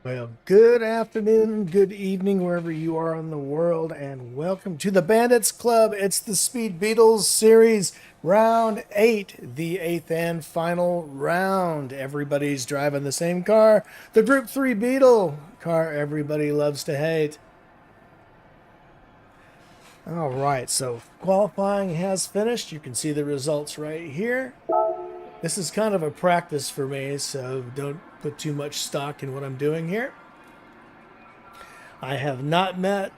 Well, good afternoon, good evening, wherever you are in the world, and welcome to the Bandits Club. It's the Speed Beetles series, round 8, the 8th and final round. Everybody's driving the same car, the Group 3 Beetle, car everybody loves to hate. All right, so qualifying has finished. You can see the results right here. This is kind of a practice for me, so don't put too much stock in what I'm doing here. I have not met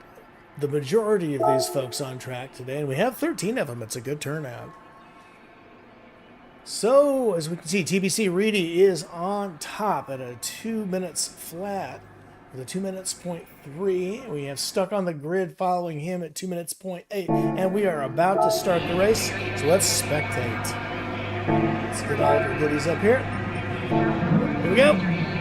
the majority of these folks on track today, and we have 13 of them. It's a good turnout. So, as we can see, TBC Reedy is on top at a 2 minutes flat with a 2 minutes .3. We have Stuck on the Grid following him at 2 minutes .8, and we are about to start the race, so let's spectate. Let's get all of our goodies up here. Here we go.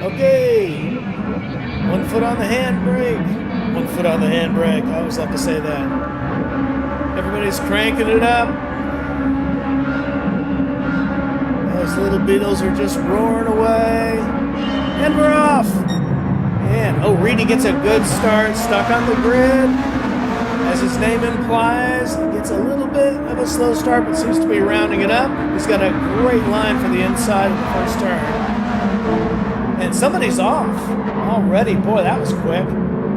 Okay. 1 foot on the handbrake. 1 foot on the handbrake. I always like to say that. Everybody's cranking it up. Those little Beetles are just roaring away. And we're off. And, oh, Reedy gets a good start. Stuck on the grid. As his name implies, gets a little bit of a slow start, but seems to be rounding it up. He's got a great line for the inside of the first turn. And somebody's off already. Boy, that was quick.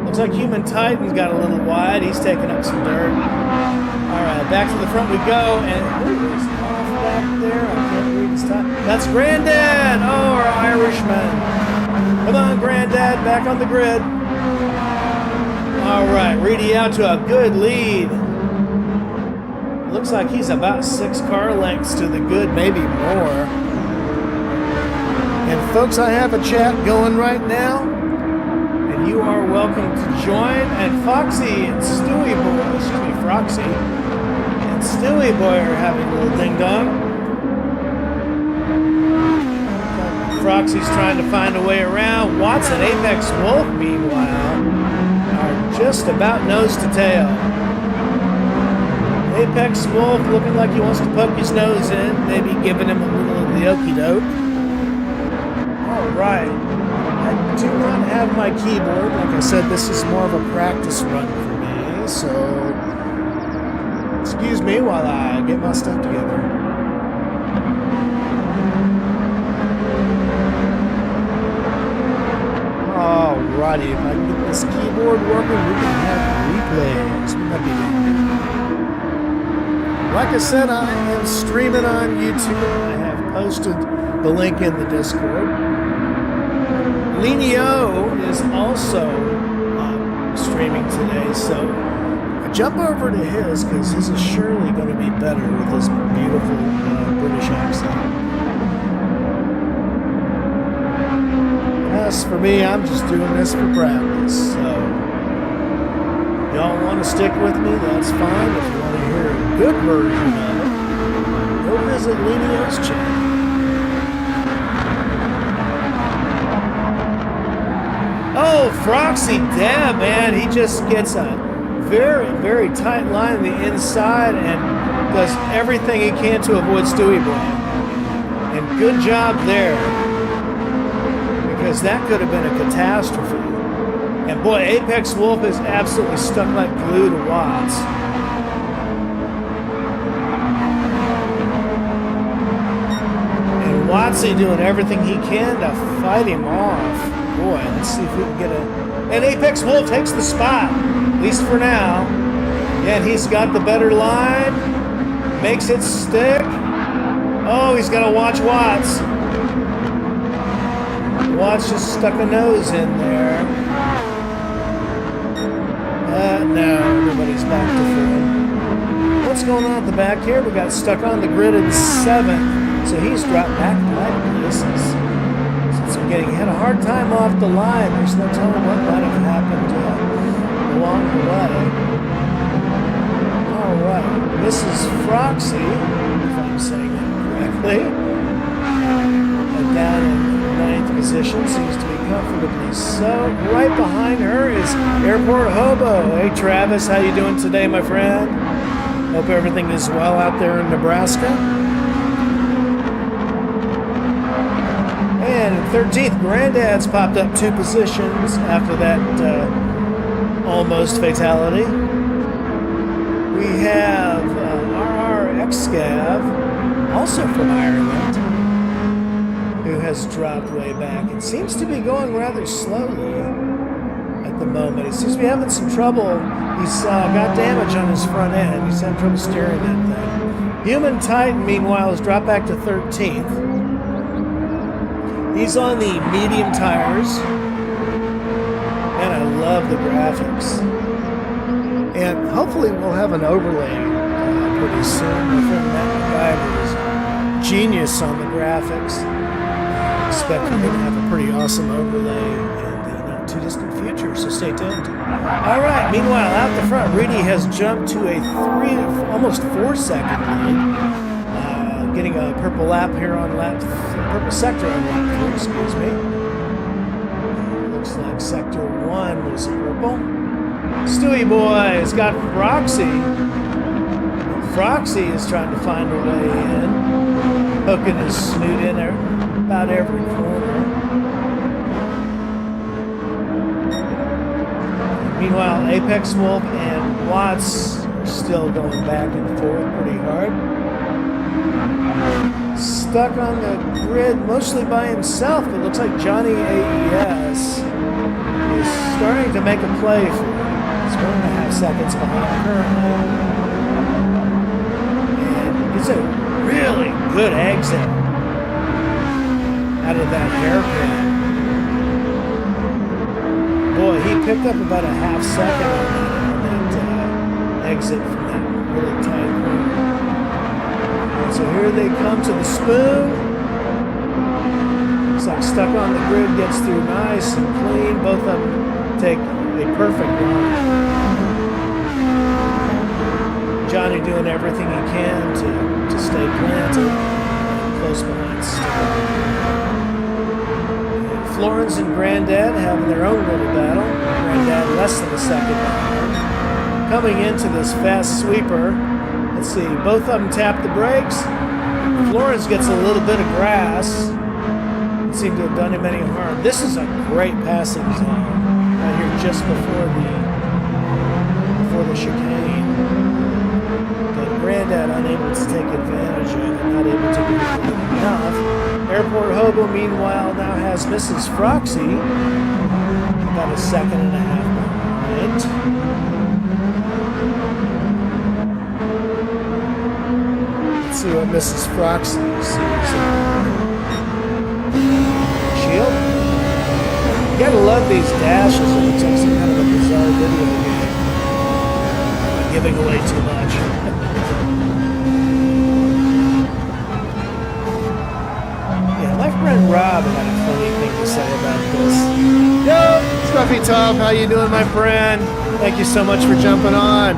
Looks like Human Titan's got a little wide. He's taking up some dirt. All right, back to the front we go. And who is off back there? I can't read his time. That's Granddad. Oh, our Irishman. Come on, Granddad, back on the grid. All right, Reedy out to a good lead. Looks like he's about 6 car lengths to the good, maybe more. And folks, I have a chat going right now, and you are welcome to join. And Foxy and Stewie Boy, excuse me, Froxy and Stewie Boy are having a little ding dong. Froxy's trying to find a way around. Watson, Apex Wolf, meanwhile, are just about nose to tail. Apex Wolf looking like he wants to poke his nose in, maybe giving him a little of the okie doke. All right. I do not have my keyboard. Like I said, this is more of a practice run for me, so excuse me while I get my stuff together. Alrighty, if I can get this keyboard working, we can have replays. Wouldn't that be good? Like I said, I am streaming on YouTube. I have posted the link in the Discord. Lenio is also streaming today, so jump over to his, because his is surely going to be better with his beautiful British accent. As for me, I'm just doing this for practice, so if y'all want to stick with me, that's fine. If you want to hear a good version of it, go visit Lenio's channel. Oh, Froxy Deb, man, he just gets a very, very tight line on the inside and does everything he can to avoid Stewie Boy. And good job there, because that could have been a catastrophe. And boy, Apex Wolf is absolutely stuck like glue to Watts. And Watsy doing everything he can to fight him off. Boy, let's see if we can get a... And Apex Wolf takes the spot, at least for now. Yeah, and he's got the better line. Makes it stick. Oh, he's got to watch Watts. Watts just stuck a nose in there. No, everybody's back to 4. What's going on at the back here? We got Stuck on the Grid in 7th, so he's dropped back 5 places. Since we're had a hard time off the line, there's no telling what might have happened along the way. All right, this is Froxy, if I'm saying that correctly. Down in 9th position, seems to be comfortably so. Right behind her is Airport Hobo. Hey Travis, how you doing today, my friend? Hope everything is well out there in Nebraska. And 13th, Granddad's popped up 2 positions after that almost fatality. We have RR Xscav, also from Ireland, who has dropped way back and seems to be going rather slowly at the moment. He seems to be having some trouble. He's got damage on his front end. He's having trouble steering that thing. Human Titan, meanwhile, has dropped back to 13th. He's on the medium tires, and I love the graphics. And hopefully we'll have an overlay pretty soon. My friend Matt McIver is genius on the graphics. I expect we're going to have a pretty awesome overlay in the not too distant future, so stay tuned. All right, meanwhile, out the front, Reedy has jumped to a almost 4-second lead. Getting a purple lap here on purple sector on lap 3, excuse me. Looks like sector 1 was purple. Stewie Boy has got Froxy. Froxy is trying to find a way in, hooking his snoot in about every corner. Meanwhile, Apex Wolf and Watts are still going back and forth pretty hard. Stuck on the grid mostly by himself, but looks like Johnny AES is starting to make a play for him. He's 1.5 seconds behind currently. And it's a really good exit out of that hairpin. Boy, he picked up about a half second on that exit from that really tight corner. So here they come to the spoon. Looks like stuck on the grid, gets through nice and clean. Both of them take a perfect run. Johnny doing everything he can to stay planted close behind still. Florence and Granddad having their own little battle. Granddad less than a second behind. Coming into this fast sweeper. Let's see, both of them tap the brakes. Florence gets a little bit of grass. Doesn't seem to have done him any harm. This is a great passing zone right here just before the chicane. But Granddad unable to take advantage of it, not able to do enough. Airport Hobo, meanwhile, now has Mrs. Froxy about a second and a half behind. See what Mrs. Froxy sees. Shield. You gotta love these dashes. It looks like some kind of a bizarre video game. I'm giving away too much. Yeah, my friend Rob had a funny thing to say about this. Yo, Scruffy Tom, how you doing, my friend? Thank you so much for jumping on.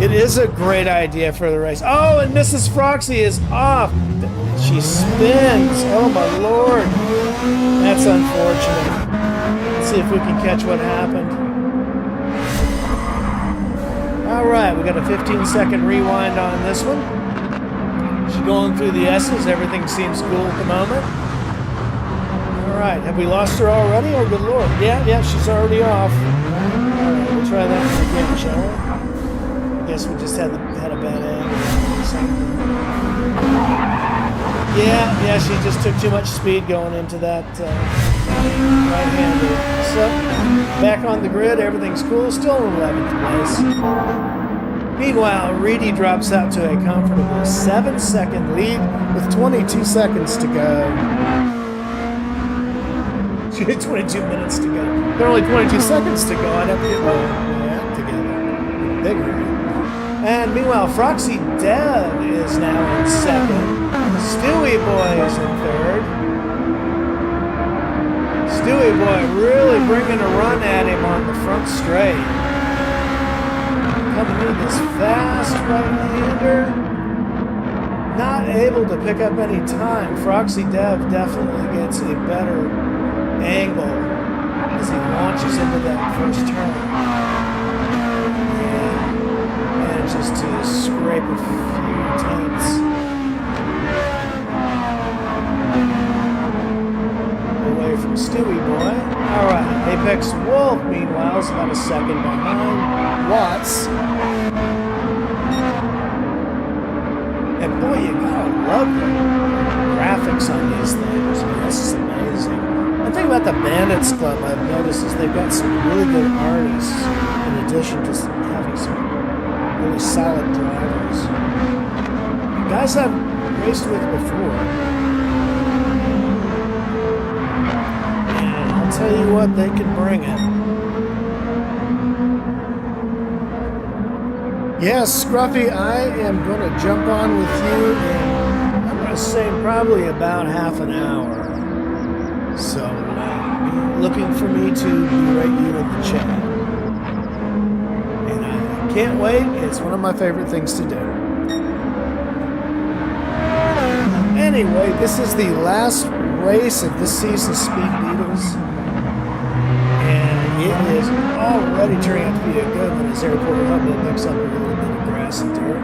It is a great idea for the race. Oh, and Mrs. Froxy is off. She spins. Oh, my Lord. That's unfortunate. Let's see if we can catch what happened. All right, we got a 15-second rewind on this one. She's going through the S's. Everything seems cool at the moment. All right, have we lost her already? Oh, good Lord. Yeah, she's already off. All right, we'll try that one again, shall we? I guess we just had a bad angle. Yeah, she just took too much speed going into that right-hander. So, back on the grid, everything's cool. Still in 11th place. Meanwhile, Reedy drops out to a comfortable 7-second lead with 22 seconds to go. She had 22 minutes to go. There are only 22 seconds to go. I'd have to get my act together. Bigger. And meanwhile, Froxy Dev is now in second. Stewie Boy is in third. Stewie Boy really bringing a run at him on the front straight. Coming in this fast right-hander. Not able to pick up any time. Froxy Dev definitely gets a better angle as he launches into that first turn. Manages to scrape a few tenths. Stewie boy. All right, Apex Wolf, meanwhile, is about a second behind Watts. And boy, you gotta love the graphics on these things. I mean, this is amazing. One thing about the Bandits Club I've noticed is they've got some really good artists in addition to having some really solid drivers. Guys I've raced with before. And I'll tell you what, they can bring it. Yes, Scruffy, I am going to jump on with you in, I'm going to say, probably about half an hour. So, looking for me to berate you in the chat. And I can't wait. It's one of my favorite things to do. Anyway, this is the last race of this season's Speed Beetles. And it is already turning out to be a good one as Airport Hub picks up a little bit of grass and dirt.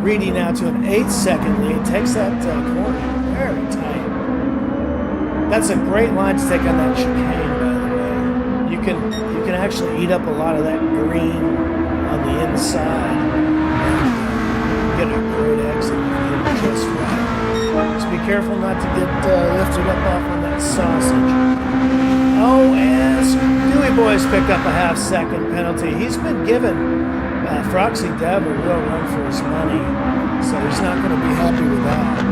Reedy now to an 8-second lead. Takes that corner very tight. That's a great line to take on that chicane, by the way. You can actually eat up a lot of that green on the inside and get a great exit if you hit it just right. Just be careful not to get lifted up off on that sausage. Oh, and Stewie Boy's picked up a half-second penalty. He's been given Froxy Dev a real run for his money, so he's not going to be happy with that.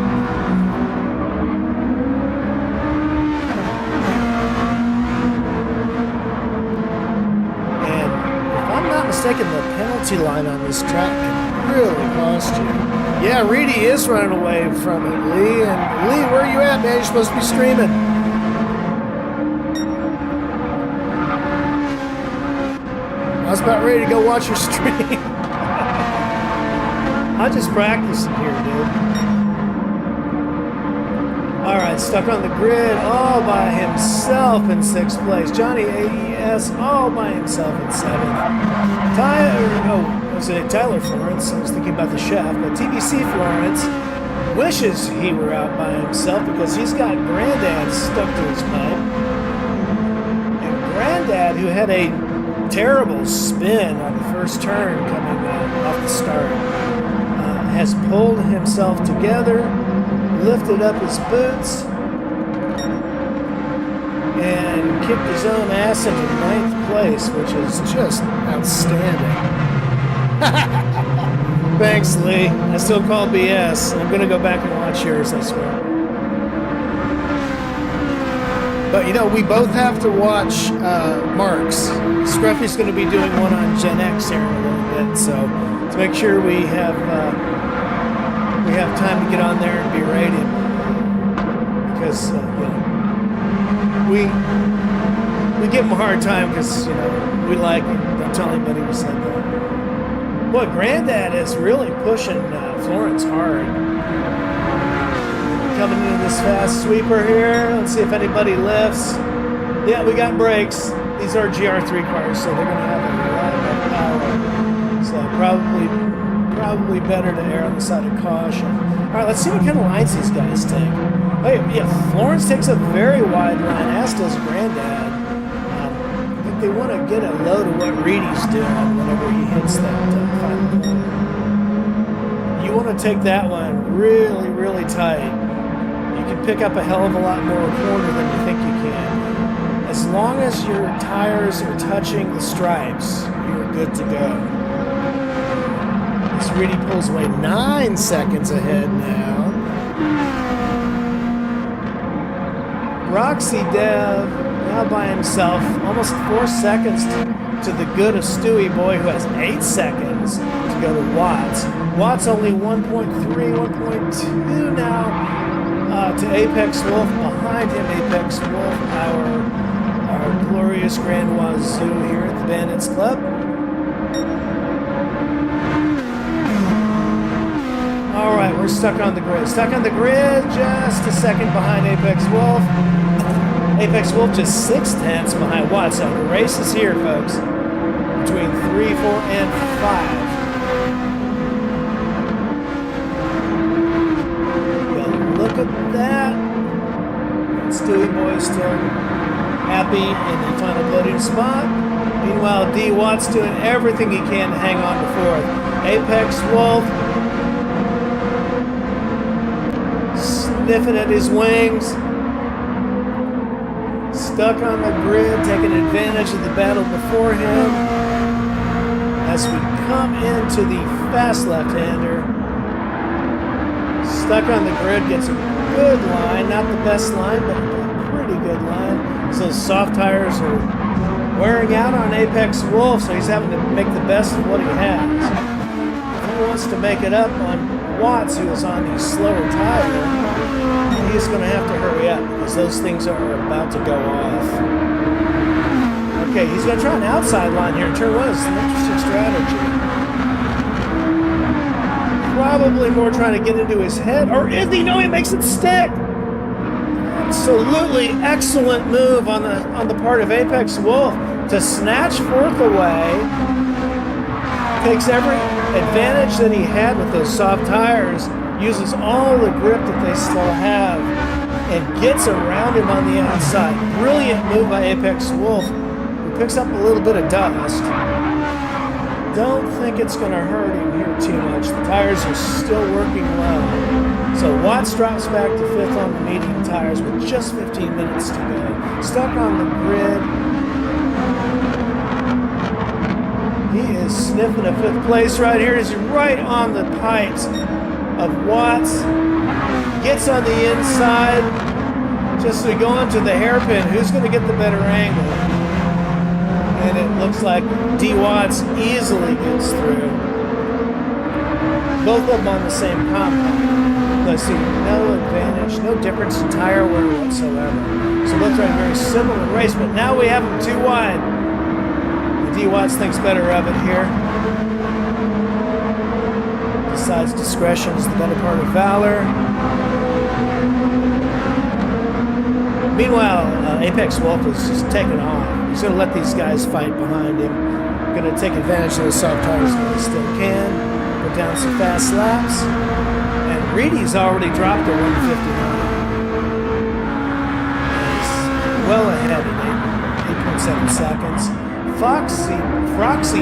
Mistaken, the penalty line on this track can really cost you. Yeah, Reedy is running away from it, Lee. And Lee, where are you at, man? You're supposed to be streaming. I was about ready to go watch your stream. I'm just practicing here, dude. All right, stuck on the grid all by himself in 6th place. Johnny AES all by himself in 7th. Tyler Florence, I was thinking about the chef, but TBC Florence wishes he were out by himself because he's got Granddad stuck to his pipe. And Granddad, who had a terrible spin on the first turn coming off the start, has pulled himself together, lifted up his boots, and kicked his own ass into 9th place, which is just outstanding. Thanks, Lee. I still call BS. I'm going to go back and watch yours, I swear. But, you know, we both have to watch Mark's. Scruffy's going to be doing one on Gen X here in a little bit, so to make sure we have time to get on there and berate him. Because, you know, we give him a hard time because, you know, we like him. Don't tell anybody we said that. Boy, Granddad is really pushing Florence hard. Coming into this fast sweeper here. Let's see if anybody lifts. Yeah, we got brakes. These are GR3 cars, so they're going to have a lot of power. So probably better to err on the side of caution. All right, let's see what kind of lines these guys take. Oh, yeah, Florence takes a very wide line, as does Granddad. I think they want to get a load of what Reedy's doing whenever he hits that final corner. You want to take that one really, really tight. You can pick up a hell of a lot more corner than you think you can. As long as your tires are touching the stripes, you're good to go. This Reedy pulls away 9 seconds ahead now. Roxy Dev now by himself, almost 4 seconds to the good of Stewie Boy, who has 8 seconds to go to Watts. Watts only 1.3, 1.2 now to Apex Wolf. Behind him, Apex Wolf, our glorious Grand Wazoo here at the Bandits Club. All right, we're stuck on the grid. Stuck on the grid, just a second behind Apex Wolf. Apex Wolf just 6/10 behind Watts. So the race is here, folks, between 3, 4, and 5. Well, look at that. Stewie Boy's still happy in the final podium spot. Meanwhile, D. Watt's doing everything he can to hang on to fourth. Apex Wolf sniffing at his wings, stuck on the grid, taking advantage of the battle before him. As we come into the fast left-hander, stuck on the grid, gets a good line, not the best line, but a pretty good line. So soft tires are wearing out on Apex Wolf, so he's having to make the best of what he has. If he wants to make it up on Watts, who is on the slower tire, he's going to have to hurry up because those things are about to go off. Okay, he's going to try an outside line here in turn one. It's an interesting strategy. Probably more trying to get into his head. Or is he? No, he makes it stick. Absolutely excellent move on the part of Apex Wolf to snatch fourth away. Takes every advantage that he had with those soft tires, uses all the grip that they still have, and gets around him on the outside. Brilliant move by Apex Wolf, who picks up a little bit of dust. Don't think it's going to hurt him here too much. The tires are still working well. So Watts drops back to fifth on the medium tires with just 15 minutes to go. Stuck on the grid. He is sniffing a fifth place right here. He's right on the pipes of Watts. Gets on the inside. Just to go into the hairpin. Who's going to get the better angle? And it looks like D. Watts easily gets through. Both of them on the same compound. Let's see, no advantage, no difference in tire wear whatsoever. So both are in a very similar race, but now we have them too wide. D. Watts thinks better of it here. Decides discretion is the better part of valor. Meanwhile, Apex Wolf is just taking off. He's going to let these guys fight behind him. Going to take advantage of the soft tires when he still can. Put down some fast laps. And Reedy's already dropped to 159. He's well ahead at 8.7 seconds. Froxy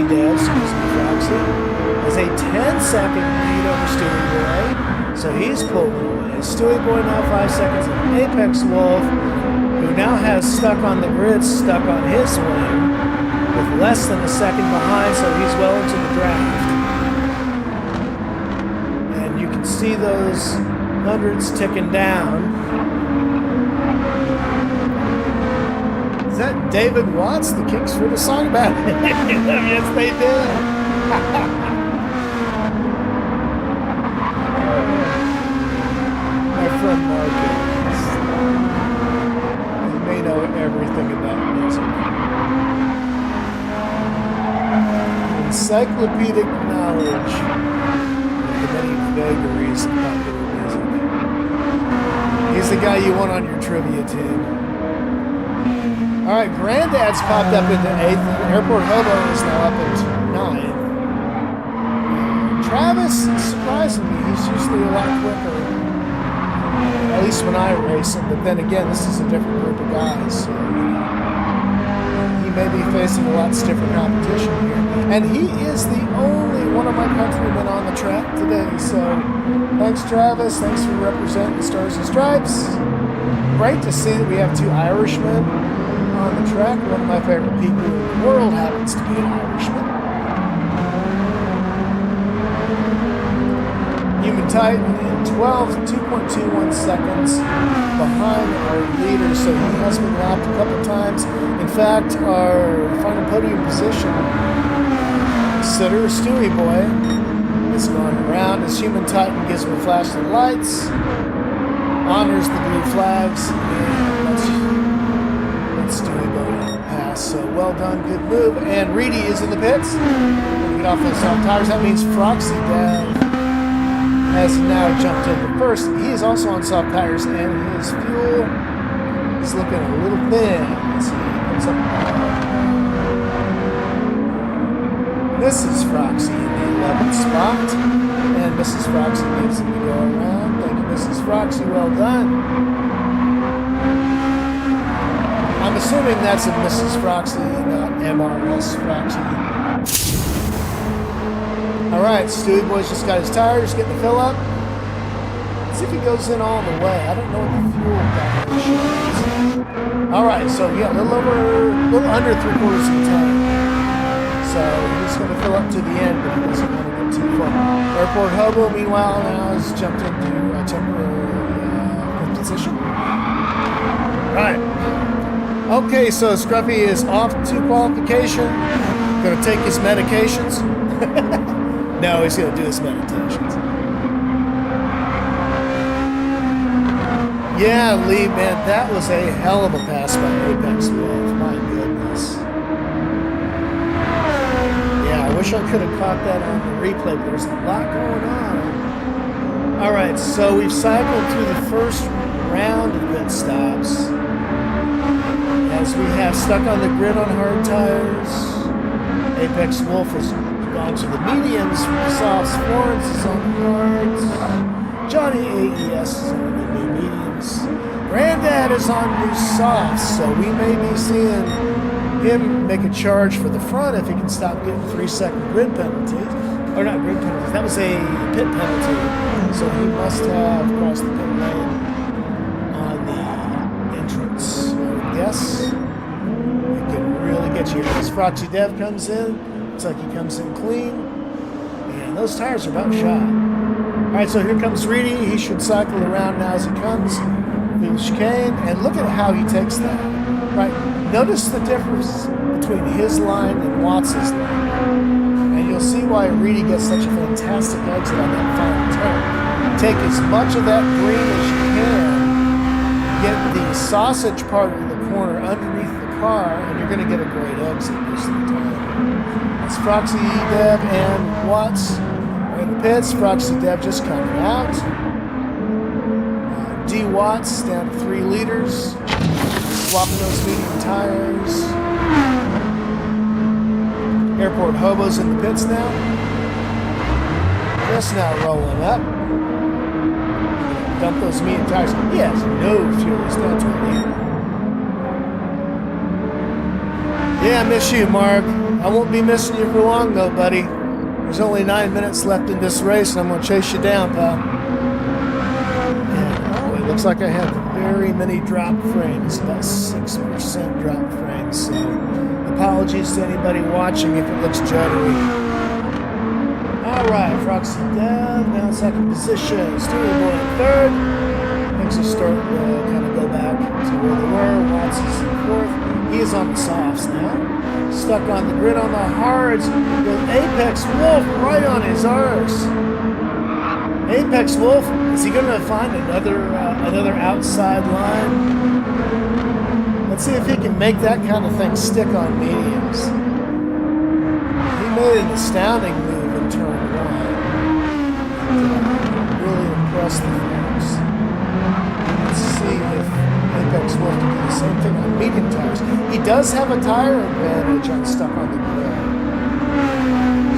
Dev, has a 10-second lead over Stewie Boy. So he's pulling away. Stewie Boy now 5 seconds. And Apex Wolf, who now has stuck on the grid, stuck on his wing, with less than a second behind, so he's well into the draft. And you can see those hundreds ticking down. Is that David Watts? The Kinks wrote a song about it. Yes, they did. My friend Mark. Know everything about music. Encyclopedic knowledge of the many vagaries of popular music. He's the guy you want on your trivia team. Alright, Granddad's popped up into 8th. Airport Hobo is now up into 9th. Travis, surprisingly, he's usually a lot quicker. At least when I race him, but then again, this is a different group of guys, so he may be facing a lot stiffer competition here. And he is the only one of my countrymen on the track today, so thanks Travis, thanks for representing the Stars and Stripes. Great to see that we have two Irishmen on the track. One of my favorite people in the world happens to be an Irishman. Human Titan in 2.21 seconds behind our leader, so he has been lapped a couple times. In fact, our final podium position sitter, Stewie Boy, is going around as Human Titan gives him a flash of the lights, honors the blue flags, and lets Stewie Boy pass. So well done, good move. And Reedy is in the pits. Get off those soft tires. That means Froxy Dev has now jumped into first. He is also on soft tires, and his fuel is looking a little thin as he comes up. Mrs. Froxy in the 11th spot, and Mrs. Froxy gives him to go around. Thank you, Mrs. Froxy. Well done. I'm assuming that's a Mrs. Froxy, not MRS Froxy. Alright, Stewie Boy's just got his tires, getting the fill up. Let's see if he goes in all the way. I don't know what the fuel calculation is. Alright, so yeah, a little under 3/4 of the tank. So he's going to fill up to the end, but he doesn't want to get too far. Airport Hobo, meanwhile, now has jumped into a temporary position. Right. Okay, so Scruffy is off to qualification. Going to take his medications. No, he's going to do his meditations. Yeah, Lee, man, that was a hell of a pass by Apex Wolf. My goodness. Yeah, I wish I could have caught that on the replay, but there's a lot going on. All right, so we've cycled through the first round of pit stops. As we have stuck on the grid on hard tires. Apex Wolf has gone to the mediums, softs. Florence is on hards. Johnny AES is on the new mediums. Granddad is on new softs, so we may be seeing him make a charge for the front if he can stop getting 3-second grid penalties. Or not grid penalties, that was a pit penalty. So he must have crossed the pit lane on the entrance, I would guess. It can really get you. As Froxy Dev comes in, looks like he comes in clean. And those tires are about shot. Alright, so here comes Reedy. He should cycle around now as he comes through the chicane. And look at how he takes that. Right? Notice the difference between his line and Watts' line. And you'll see why Reedy gets such a fantastic exit on that final turn. Take as much of that green as you can. Get the sausage part of the corner underneath the car, and you're going to get a great exit most of the time. It's Froxy Dev and Watts are in the pits. Froxy Dev just coming out. D Watts down to 3 liters. Swapping those medium tires. Airport Hobo's in the pits now. Just now rolling up. Dump those medium tires. He has no fuel. He's down to a liter. Yeah, I miss you, Mark. I won't be missing you for long, though, buddy. There's only 9 minutes left in this race, and I'm going to chase you down, pal. And, oh, it looks like I have very many drop frames, about 6% drop frames. So, apologies to anybody watching if it looks juddery. All right, Froxy Dev now second position. Stewie Boy in third. Things are starting to kind of go back to where they were. Watts is in fourth. He is on the softs now. Stuck on the grid on the hards with Apex Wolf right on his arse. Apex Wolf, is he going to find another outside line? Let's see if he can make that kind of thing stick on mediums. He made an astounding move in turn 1. Really impressed the folks. Let's see if Apex Wolf can do the same thing on medium tires. He does have a tire advantage on stuck on the grid.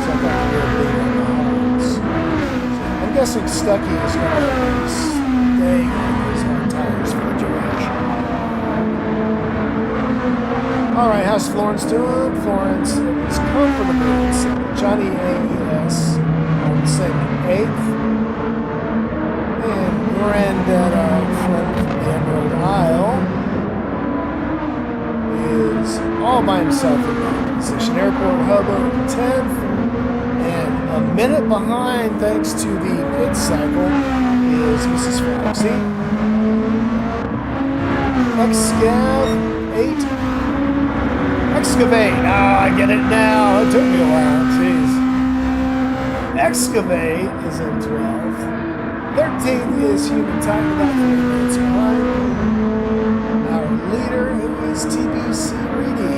Stuck on the grid being on the hards. So I'm guessing Stucky is going to be staying on his hard tires for the duration. Alright, how's Florence doing? Florence is comfortably in second. Johnny AES on the second 8th. And Granddad, our friend from the Emerald Isle, is all by himself in that position. Airport Hobo in 10th. And a minute behind, thanks to the pit cycle, is Mrs. Froxy. Excav 8. Excavate. I get it now. It took me a while. Jeez. Excavate is in 12th. 13th is Human Time, about 3 minutes behind. Our leader, who is TBC Reedy.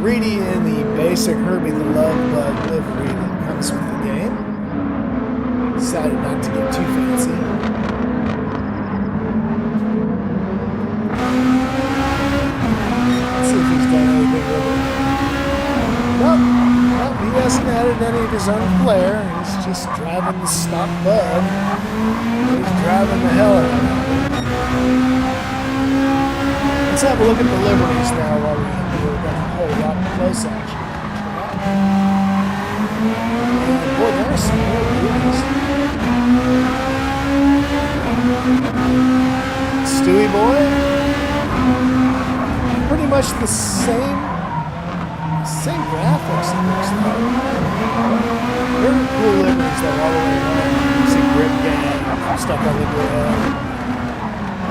Reedy in the basic Herbie the Love Bug livery that comes with the game. Decided not to get too fancy. Let's see if he's done anything with it. Nope, he hasn't added any of his own flair. He's just driving the stock bug. He's driving the hell out of it. Let's have a look at the liveries now while we've got a whole lot of close action. And boy, there are some more movies. Stewie Boy. Pretty much the same graphics, it looks like. Very cool liveries though, all the way around. You see Grip Gang stuck on the grid.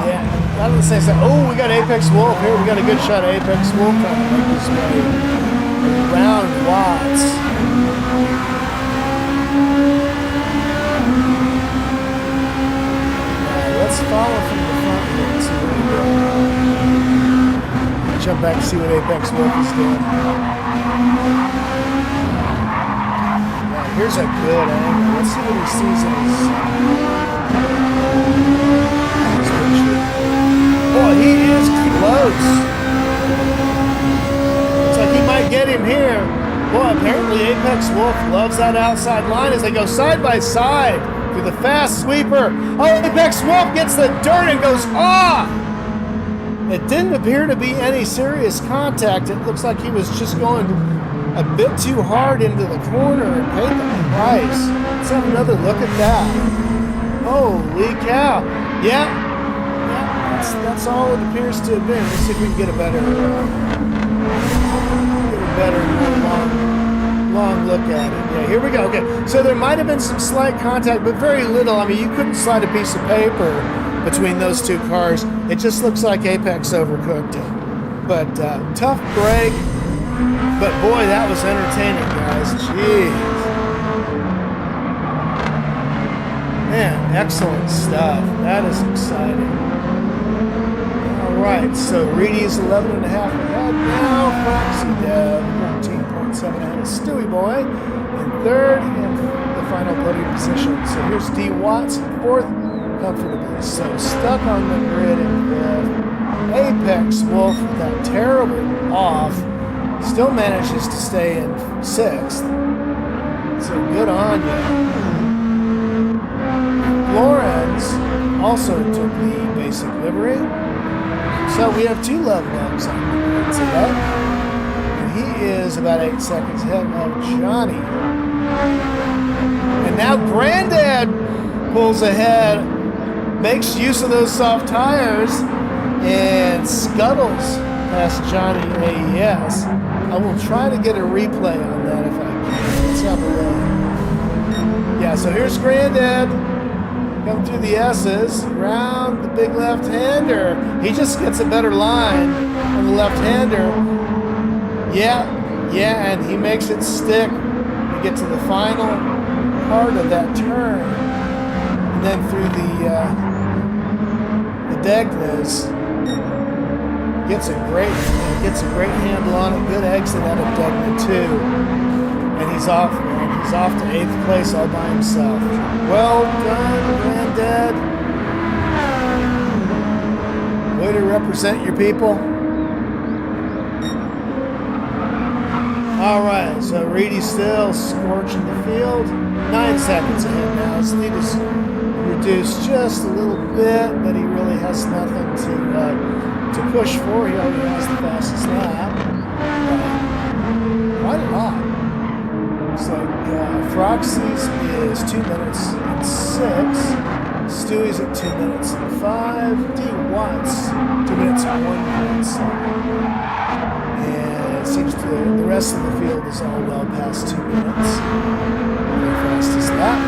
Yeah, a lot of the same stuff. Oh, we got Apex Wolf here. We got a good shot of Apex Wolf trying to make his way around Watts. Let's follow from the front here and see where we go. Jump back to see what Apex Wolf is doing. Yeah, here's a good angle. Let's see what he sees in his windshield. Boy, he is close. Looks like he might get him here. Boy, apparently Apex Wolf loves that outside line as they go side by side through the fast sweeper. Oh, Apex Wolf gets the dirt and goes off. It didn't appear to be any serious contact. It looks like he was just going a bit too hard into the corner and paid the price. Let's have another look at that. Holy cow. Yeah, that's all it appears to have been. Let's see if we can get a better long look at it. Yeah, here we go. Okay, so there might have been some slight contact, but very little. I mean, you couldn't slide a piece of paper between those two cars. It just looks like Apex overcooked it. But tough break. But boy, that was entertaining, guys. Jeez. Man, excellent stuff. That is exciting. All right, so Reedy's 11.5 ahead now. Foxy Dev 14.7 ahead of Stewie Boy in third in the final podium position. So here's D. Watts in fourth, comfortably so stuck on the grid in fifth. Apex Wolf with that terrible off still manages to stay in sixth. So good on you. Florence also took the basic livery. So we have two love bugs on the grid today. And he is about 8 seconds ahead of Johnny. And now Granddad pulls ahead, makes use of those soft tires, and scuttles past Johnny AES. I will try to get a replay on that if I can. Let's have a look. Yeah, so here's Granddad. Come through the S's, around the big left-hander. He just gets a better line on the left-hander. Yeah, and he makes it stick. We get to the final part of that turn. And then through the Degnas, gets a great handle on it. Good exit out of Degna too. And he's off, man. He's off to 8th place all by himself. Well done, Granddad. Way to represent your people. All right, so Reedy still scorching the field. 9 seconds ahead now. His lead is reduced just a little bit, but he really has nothing to push for. He already has the fastest lap. Quite a lot. Looks like Froxy's is 2 minutes and 6. Stewie's at 2 minutes and 5. D. Watts, 2 minutes and 1.7. And it seems the rest of the field is all well past 2 minutes. Their fastest lap.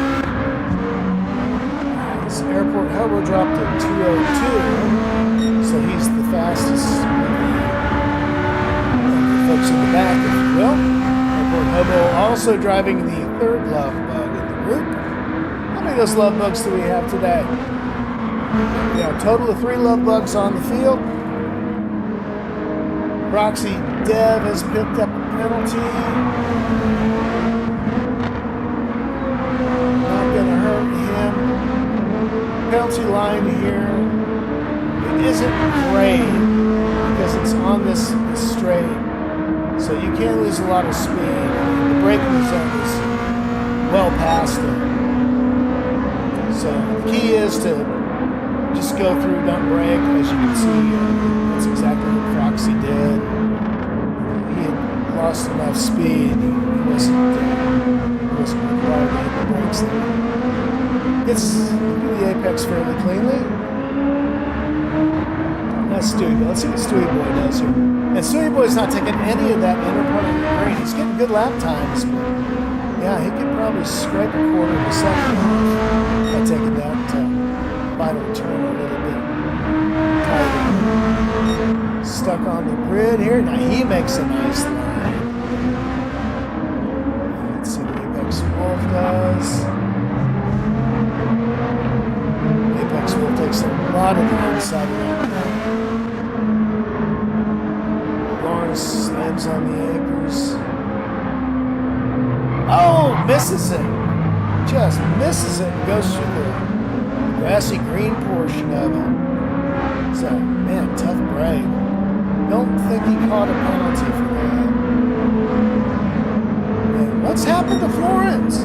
His airport hobo dropped at 2:02, so he's the fastest of the folks in the back, if you will. Airport hobo also driving the third love bug in the group. How many of those love bugs do we have today? We got a total of 3 love bugs on the field. Roxy Dev has picked up a penalty. Not going to hurt him. Penalty line here. It isn't great because it's on this straight. So you can't lose a lot of speed. The braking zone is well past it. So the key is to just go through, don't brake. As you can see, that's exactly what Froxy did. He had lost enough speed. He wasn't required to hit the brakes there. Gets the apex fairly cleanly. That's Stewie Boy. Let's see what Stewie Boy does here. And Stewie Boy's not taking any of that inner part of the green. He's getting good lap times, but yeah, he could probably scrape a quarter of a second off by taking that final turn a little bit tighter. Stuck on the grid here. Now he makes a nice line. Let's see what Apex Wolf does. Apex Wolf takes a lot of the inside of that. Slams on the Acres. Oh, misses it. Just misses it and goes through the grassy green portion of it. So, man, tough break. Don't think he caught a penalty for that. And what's happened to Florence?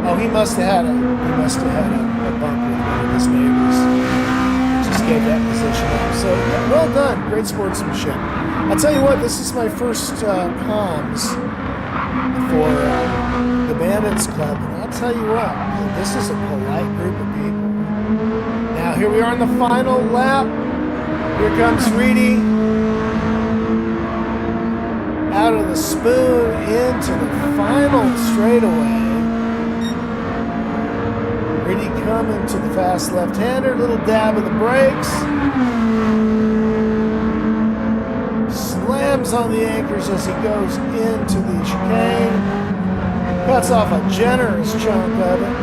Oh, he must have had a bump with one of his neighbors. Just gave that position up. So, yeah, well done. Great sportsmanship. I'll tell you what, this is my first comms for the Bandits Club, and I'll tell you what, this is a polite group of people. Now, here we are in the final lap. Here comes Reedy. Out of the spoon into the final straightaway. Reedy coming to the fast left-hander, little dab of the brakes. Slams on the anchors as he goes into the chicane. Cuts off a generous chunk of it.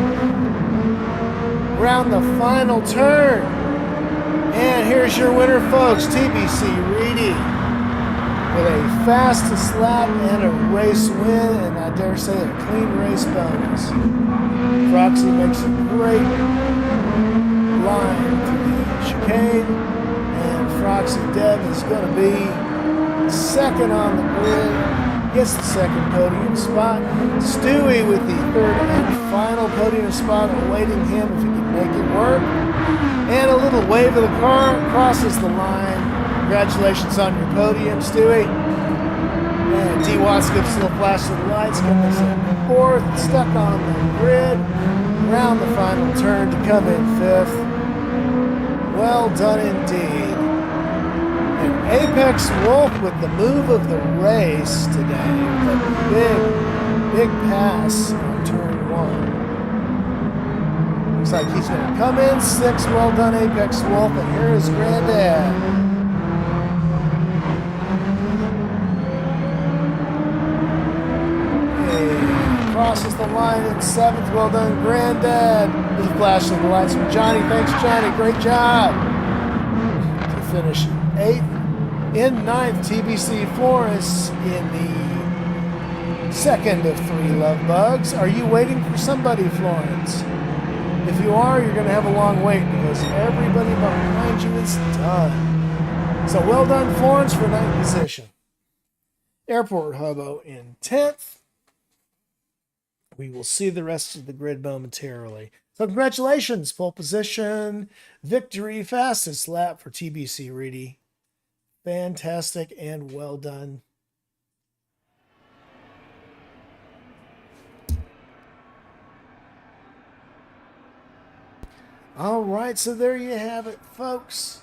Round the final turn. And here's your winner, folks. TBC Reedy with a fastest lap and a race win, and I dare say a clean race bonus. Froxy makes a great line through the chicane, and Froxy Dev is going to be second on the grid, gets the second podium spot. Stewie with the third and final podium spot awaiting him if he can make it work. And a little wave of the car crosses the line. Congratulations on your podium, Stewie. And D. Watts gives a little flash of the lights, comes in fourth, stuck on the grid, around the final turn to come in fifth. Well done indeed. And Apex Wolf with the move of the race today, with a big pass on turn one. Looks like he's going to come in sixth. Well done, Apex Wolf. And here is Granddad. Crosses the line in seventh. Well done, Granddad. With a flash of the lights from Johnny. Thanks, Johnny. Great job. To finish eighth. In ninth, TBC Florence in the second of three love bugs. Are you waiting for somebody, Florence? If you are, you're going to have a long wait because everybody behind you is done. So well done, Florence, for ninth position. Airport Hobo in 10th. We will see the rest of the grid momentarily. So congratulations, pole position, victory, fastest lap for TBC Reedy. Fantastic and well done. All right, so there you have it, folks.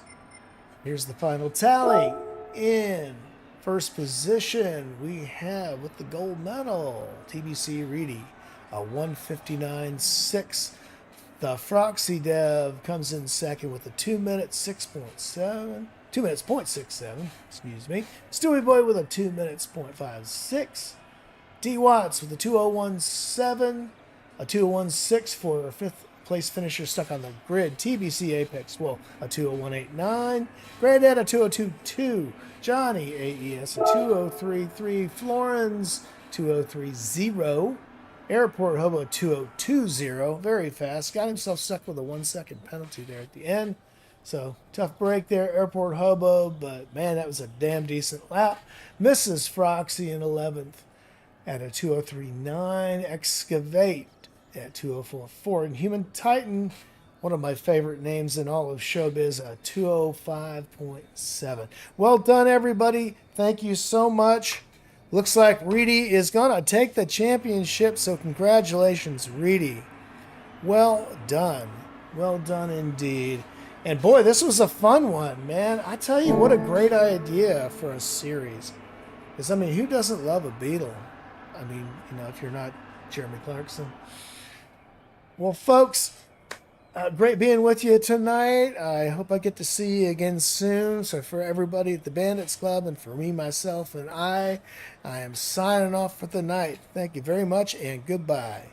Here's the final tally. In first position, we have with the gold medal, TBC Reedy, a 1:59.6. The Froxy Dev comes in second with a 2 minute 6.7. 2 minutes 0.67, excuse me. Stewie Boy with a 2 minutes 0.56. D Watts with a 2:01.7, a 2:01.6 for a fifth place finisher stuck on the grid. TBC Apex Wolf a 2:01.89. Granddad a 2:02.2. Johnny AES a 2:03.3. Florence 2:03.0. Airport Hobo 2:02.0. Very fast. Got himself stuck with a 1 second penalty there at the end. So tough break there, Airport Hobo, but man, that was a damn decent lap. Mrs. Froxy in 11th at a 2:03.9. Excavate at 2:04.4. And Human Titan One of my favorite names in all of showbiz, 205.7. Well done, everybody. Thank you so much. Looks like Reedy is going to take the championship, so congratulations, Reedy. Well done. Well done indeed. And boy, this was a fun one, man. I tell you, what a great idea for a series. Because, I mean, who doesn't love a Beetle? I mean, you know, if you're not Jeremy Clarkson. Well, folks, great being with you tonight. I hope I get to see you again soon. So for everybody at the Bandits Club and for me, myself, and I am signing off for the night. Thank you very much and goodbye.